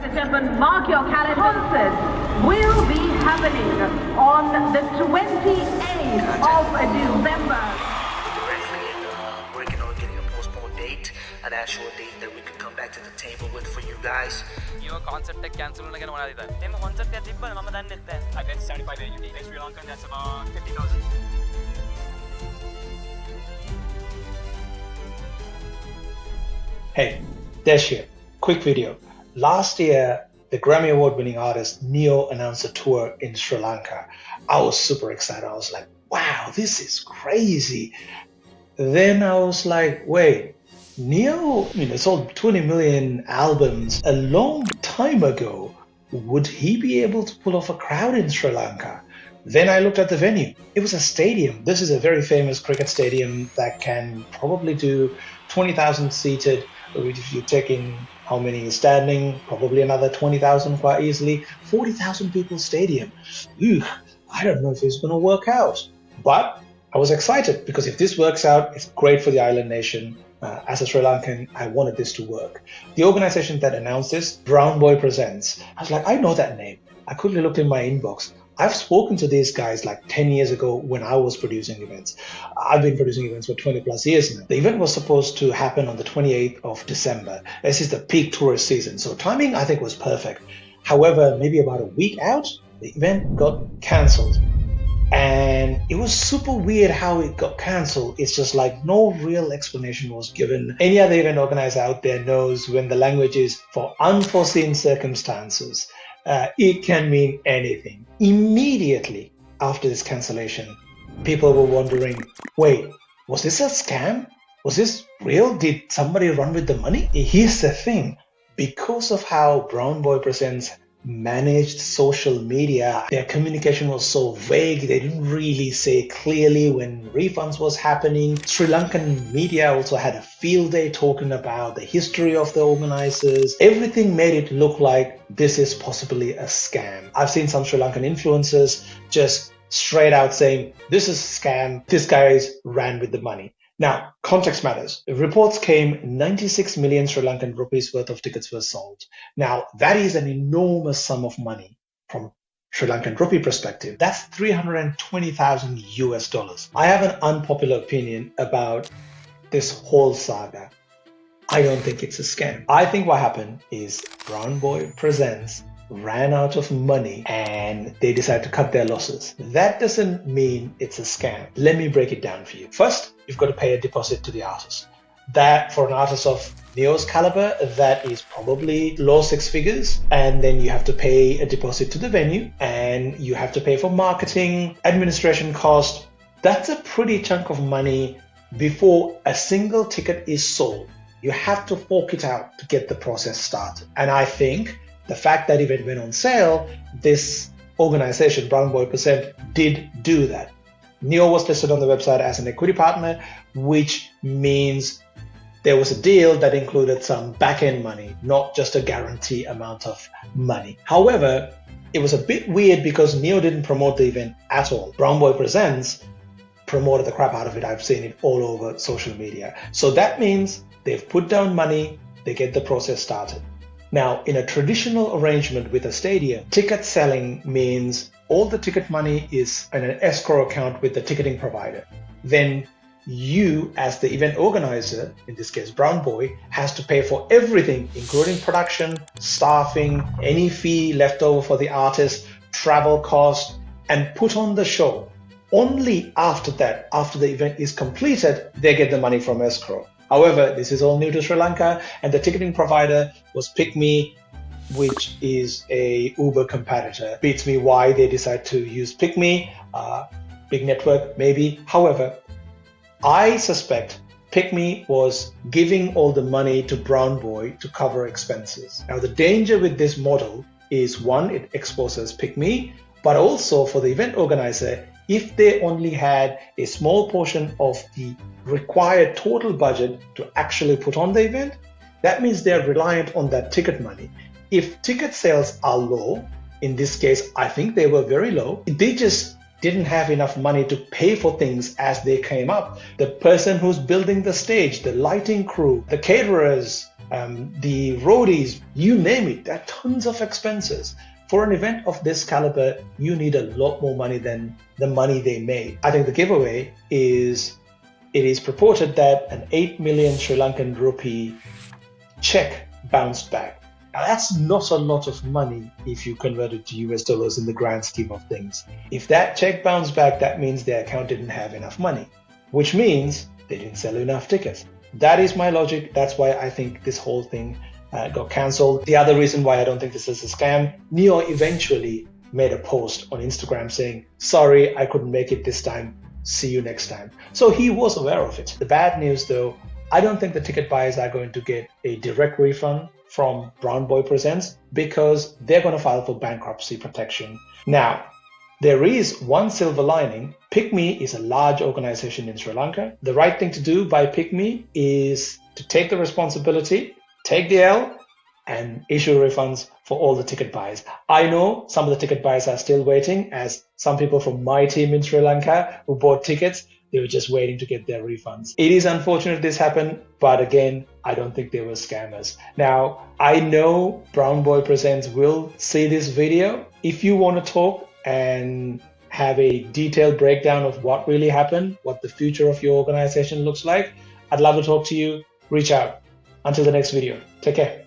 and gentlemen, mark your calendar. Concerts will be happening on the 28th of December. Working on getting a postponed date, an actual date that we could come back to the table with for you guys. Your concept cancel again. What is that? Them concept is different. Mama done that. I bet 75 AUD. Next Sri Lankan, that's about 50,000. Hey, Desh here. Quick video. Last year, the Grammy Award winning artist Ne-Yo announced a tour in Sri Lanka. I was super excited. I was like, wow, this is crazy. Then I was like, wait, Ne-Yo, sold 20 million albums a long time ago. Would he be able to pull off a crowd in Sri Lanka? Then I looked at the venue. It was a stadium. This is a very famous cricket stadium that can probably do 20,000 seated. If you check in how many is standing, probably another 20,000 quite easily. 40,000 people stadium. I don't know if it's going to work out. But I was excited because if this works out, it's great for the island nation. As a Sri Lankan, I wanted this to work. The organization that announced this, Brown Boy Presents, I was like, I know that name. I quickly looked in my inbox. I've spoken to these guys like 10 years ago when I was producing events. I've been producing events for 20 plus years now. The event was supposed to happen on the 28th of December. This is the peak tourist season, so timing I think was perfect. However, maybe about a week out, the event got cancelled. And it was super weird how it got cancelled. It's just like no real explanation was given. Any other event organizer out there knows when the language is for unforeseen circumstances. It can mean anything. Immediately after this cancellation, people were wondering, wait, was this a scam? Was this real? Did somebody run with the money? Here's the thing. Because of how Brown Boy Presents managed social media, their communication was so vague. They didn't really say clearly when refunds was happening. Sri Lankan media also had a field day talking about the history of the organizers. Everything made it look like this is possibly a scam. I've seen some Sri Lankan influencers just straight out saying, this is a scam. These guys ran with the money. Now, context matters. Reports came 96 million Sri Lankan rupees worth of tickets were sold. Now, that is an enormous sum of money from Sri Lankan rupee perspective. That's 320,000 US dollars. I have an unpopular opinion about this whole saga. I don't think it's a scam. I think what happened is Brown Boy Presents ran out of money and they decided to cut their losses. That doesn't mean it's a scam. Let me break it down for you. First, you've got to pay a deposit to the artist. That, for an artist of Ne-Yo's caliber, that is probably low six figures. And then you have to pay a deposit to the venue and you have to pay for marketing, administration cost. That's a pretty chunk of money before a single ticket is sold. You have to fork it out to get the process started. And I think the fact that event went on sale, this organization, Brown Boy Present, did do that. Ne-Yo was listed on the website as an equity partner, which means there was a deal that included some back-end money, not just a guarantee amount of money. However, it was a bit weird because Ne-Yo didn't promote the event at all. Brown Boy Presents promoted the crap out of it. I've seen it all over social media. So that means they've put down money, they get the process started. Now, in a traditional arrangement with a stadium, ticket selling means all the ticket money is in an escrow account with the ticketing provider. Then you, as the event organizer, in this case Brown Boy, has to pay for everything, including production, staffing, any fee left over for the artist, travel cost, and put on the show. Only after that, after the event is completed, they get the money from escrow. However, this is all new to Sri Lanka, and the ticketing provider was PickMe, which is a Uber competitor. Beats me why they decide to use PickMe, big network maybe. However, I suspect PickMe was giving all the money to Brown Boy to cover expenses. Now, the danger with this model is, one, it exposes PickMe, but also for the event organizer, if they only had a small portion of the required total budget to actually put on the event, that means they're reliant on that ticket money. If ticket sales are low, in this case, I think they were very low, they just didn't have enough money to pay for things as they came up. The person who's building the stage, the lighting crew, the caterers, the roadies, you name it. There are tons of expenses. For an event of this caliber, you need a lot more money than the money they made. I think the giveaway is, it is purported that an 8 million Sri Lankan rupee check bounced back. Now, that's not a lot of money if you convert it to US dollars in the grand scheme of things. If that check bounced back, that means their account didn't have enough money, which means they didn't sell enough tickets. That is my logic. That's why I think this whole thing got cancelled. The other reason why I don't think this is a scam, Ne-Yo eventually made a post on Instagram saying, sorry, I couldn't make it this time. See you next time. So he was aware of it. The bad news though, I don't think the ticket buyers are going to get a direct refund from Brown Boy Presents because they're going to file for bankruptcy protection. Now, there is one silver lining. PickMe is a large organization in Sri Lanka. The right thing to do by PickMe is to take the responsibility, take the L, and issue refunds for all the ticket buyers. I know some of the ticket buyers are still waiting, as some people from my team in Sri Lanka who bought tickets, they were just waiting to get their refunds. It is unfortunate this happened, but again, I don't think they were scammers. Now, I know Brown Boy Presents will see this video. If you want to talk and have a detailed breakdown of what really happened, what the future of your organization looks like, I'd love to talk to you. Reach out. Until the next video, take care.